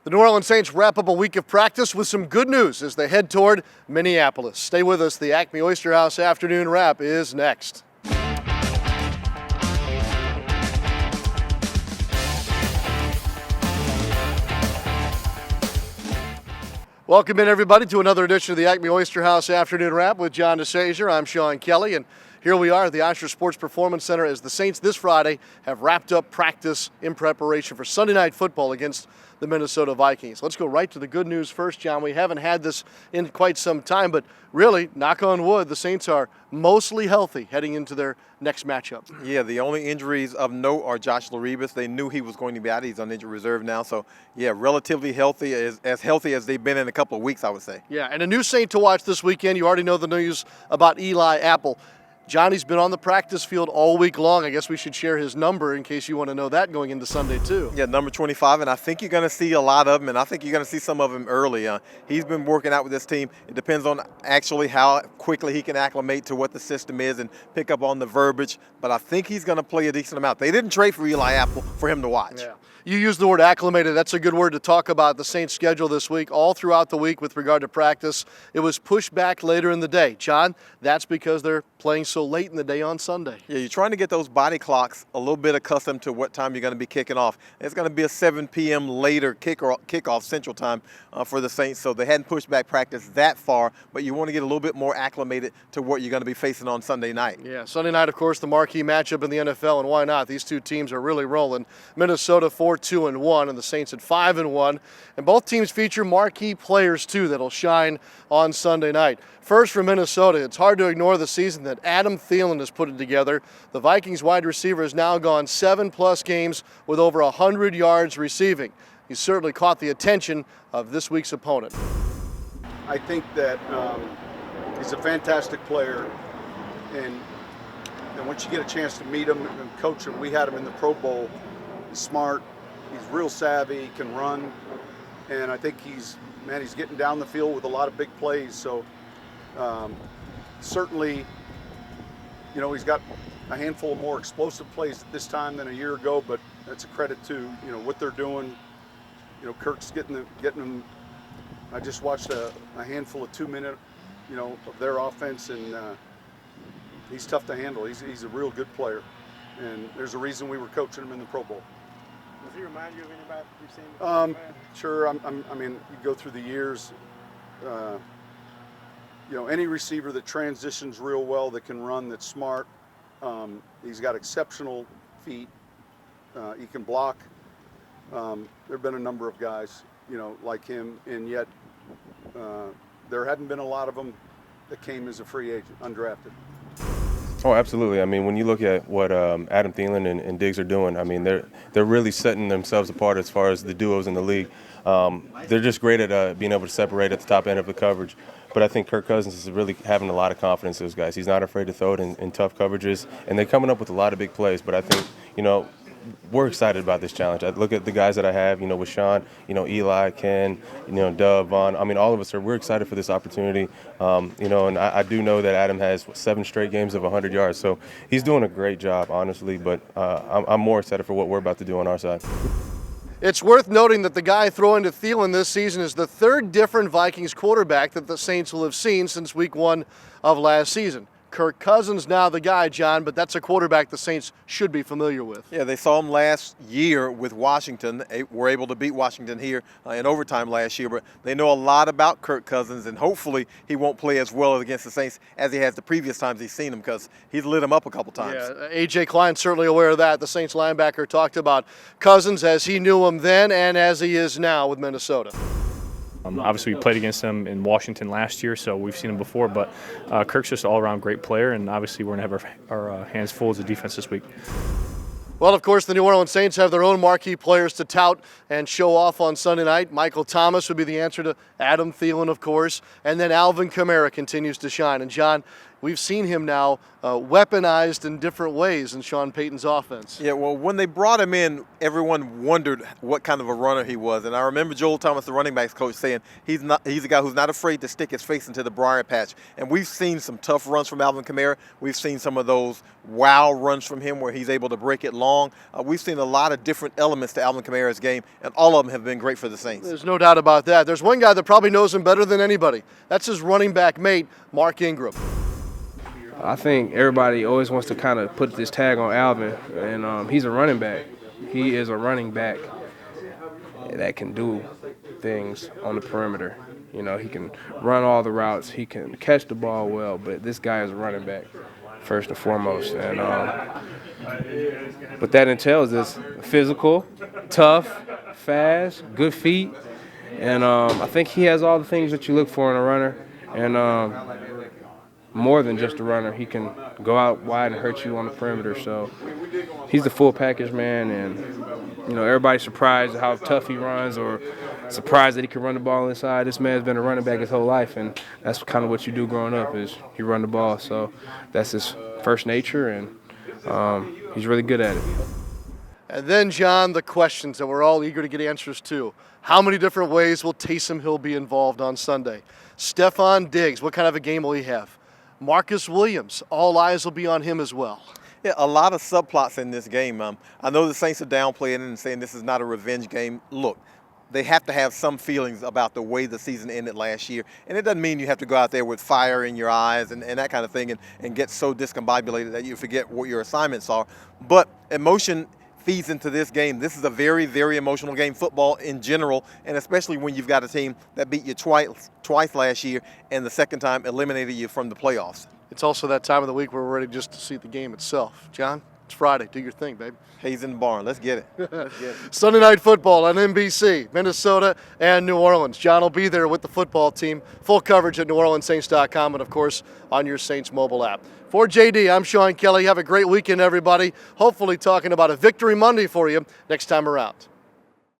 The New Orleans Saints wrap up a week of practice with some good news as they head toward Minneapolis. Stay with us. The ACME Oyster House afternoon wrap is next. Welcome in, everybody, to another edition of the ACME Oyster House afternoon wrap with John DeShazier. I'm Sean Kelley, and here we are at the Oshner Sports Performance Center as the Saints this Friday have wrapped up practice in preparation for Sunday Night Football against the Minnesota Vikings. Let's go right to the good news first, John. We haven't had this in quite some time, but really, knock on wood, the Saints are mostly healthy heading into their next matchup. Yeah, the only injuries of note are Josh Laribas. They knew he was going to be out. He's on injured reserve now. So, yeah, relatively healthy, as healthy as they've been in a couple of weeks, I would say. Yeah, and a new Saint to watch this weekend. You already know the news about Eli Apple. Johnny's been on the practice field all week long. I guess we should share his number in case you want to know that going into Sunday, too. Yeah, number 25, and I think you're going to see a lot of him, and I think you're going to see some of him early. He's been working out with this team. It depends on actually how quickly he can acclimate to what the system is and pick up on the verbiage, but I think he's going to play a decent amount. They didn't trade for Eli Apple for him to watch. Yeah. You used the word acclimated. That's a good word to talk about the Saints' schedule this week. All throughout the week with regard to practice, it was pushed back later in the day. John, that's because they're playing so late in the day on Sunday. Yeah, you're trying to get those body clocks a little bit accustomed to what time you're going to be kicking off. It's going to be a 7 p.m. later kickoff Central Time for the Saints, so they hadn't pushed back practice that far, but you want to get a little bit more acclimated to what you're going to be facing on Sunday night. Yeah, Sunday night, of course, the marquee matchup in the NFL, and why not? These two teams are really rolling. Minnesota 4-2-1, and the Saints at 5-1, and both teams feature marquee players, too, that'll shine on Sunday night. First, for Minnesota, it's hard to ignore the season that Adam Thielen has put it together. The Vikings wide receiver has now gone 7+ games with over 100 yards receiving. He's certainly caught the attention of this week's opponent. I think that he's a fantastic player, and once you get a chance to meet him and coach him, we had him in the Pro Bowl. He's smart, he's real savvy, he can run, and I think he's getting down the field with a lot of big plays. So certainly, he's got a handful of more explosive plays at this time than a year ago, but that's a credit to what they're doing. Kirk's getting them. I just watched a handful of 2-minute, of their offense, and he's tough to handle. He's a real good player, and there's a reason we were coaching him in the Pro Bowl. Does he remind you of anybody you've seen? Sure. I mean, you go through the years. Any receiver that transitions real well, that can run, that's smart. He's got exceptional feet. He can block. There have been a number of guys, like him, and yet there hadn't been a lot of them that came as a free agent, undrafted. Oh, absolutely. I mean, when you look at what Adam Thielen and Diggs are doing, I mean, they're really setting themselves apart as far as the duos in the league. They're just great at being able to separate at the top end of the coverage. But I think Kirk Cousins is really having a lot of confidence in those guys. He's not afraid to throw it in tough coverages, and they're coming up with a lot of big plays. But I think, we're excited about this challenge. I look at the guys that I have, with Sean, Eli, Ken, Dub, Vaughn. I mean, all of us we're excited for this opportunity. And I do know that Adam has 7 straight games of 100 yards. So he's doing a great job, honestly. But I'm more excited for what we're about to do on our side. It's worth noting that the guy throwing to Thielen this season is the 3rd different Vikings quarterback that the Saints will have seen since week 1 of last season. Kirk Cousins now the guy, John, but that's a quarterback the Saints should be familiar with. Yeah, they saw him last year with Washington. They were able to beat Washington here in overtime last year, but they know a lot about Kirk Cousins, and hopefully he won't play as well against the Saints as he has the previous times he's seen him, because he's lit him up a couple times. Yeah, A.J. Klein's certainly aware of that. The Saints linebacker talked about Cousins as he knew him then and as he is now with Minnesota. Obviously, we played against him in Washington last year, so we've seen him before. But Kirk's just an all-around great player, and obviously we're going to have our hands full as a defense this week. Well, of course, the New Orleans Saints have their own marquee players to tout and show off on Sunday night. Michael Thomas would be the answer to Adam Thielen, of course, and then Alvin Kamara continues to shine. And, John, we've seen him now weaponized in different ways in Sean Payton's offense. Yeah, well, when they brought him in, everyone wondered what kind of a runner he was. And I remember Joel Thomas, the running backs coach, saying he's a guy who's not afraid to stick his face into the briar patch. And we've seen some tough runs from Alvin Kamara. We've seen some of those wow runs from him where he's able to break it long. We've seen a lot of different elements to Alvin Kamara's game, and all of them have been great for the Saints. There's no doubt about that. There's one guy that probably knows him better than anybody. That's his running back mate, Mark Ingram. I think everybody always wants to kind of put this tag on Alvin, and he's a running back. He is a running back that can do things on the perimeter. You know, he can run all the routes. He can catch the ball well, but this guy is a running back first and foremost. And what that entails is physical, tough, fast, good feet, and I think he has all the things that you look for in a runner. And more than just a runner, he can go out wide and hurt you on the perimeter. So he's the full package, man. And you know, everybody's surprised at how tough he runs, or surprised that he can run the ball inside. This man's been a running back his whole life, and that's kind of what you do growing up, is you run the ball. So that's his first nature, and he's really good at it. And then, John, the questions that we're all eager to get answers to. How many different ways will Taysom Hill be involved on Sunday? Stephon Diggs, what kind of a game will he have? Marcus Williams, all eyes will be on him as well. Yeah, a lot of subplots in this game. I know the Saints are downplaying it and saying this is not a revenge game. Look, they have to have some feelings about the way the season ended last year. And it doesn't mean you have to go out there with fire in your eyes and that kind of thing and get so discombobulated that you forget what your assignments are. But emotion feeds into this game. This is a very, very emotional game, football in general, and especially when you've got a team that beat you twice last year and the second time eliminated you from the playoffs. It's also that time of the week where we're ready just to see the game itself. John, it's Friday. Do your thing, baby. Hayes in the barn. Let's get it. Let's get it. Sunday Night Football on NBC, Minnesota and New Orleans. John will be there with the football team. Full coverage at NewOrleansSaints.com and, of course, on your Saints mobile app. For JD, I'm Sean Kelley. Have a great weekend, everybody. Hopefully talking about a victory Monday for you next time around.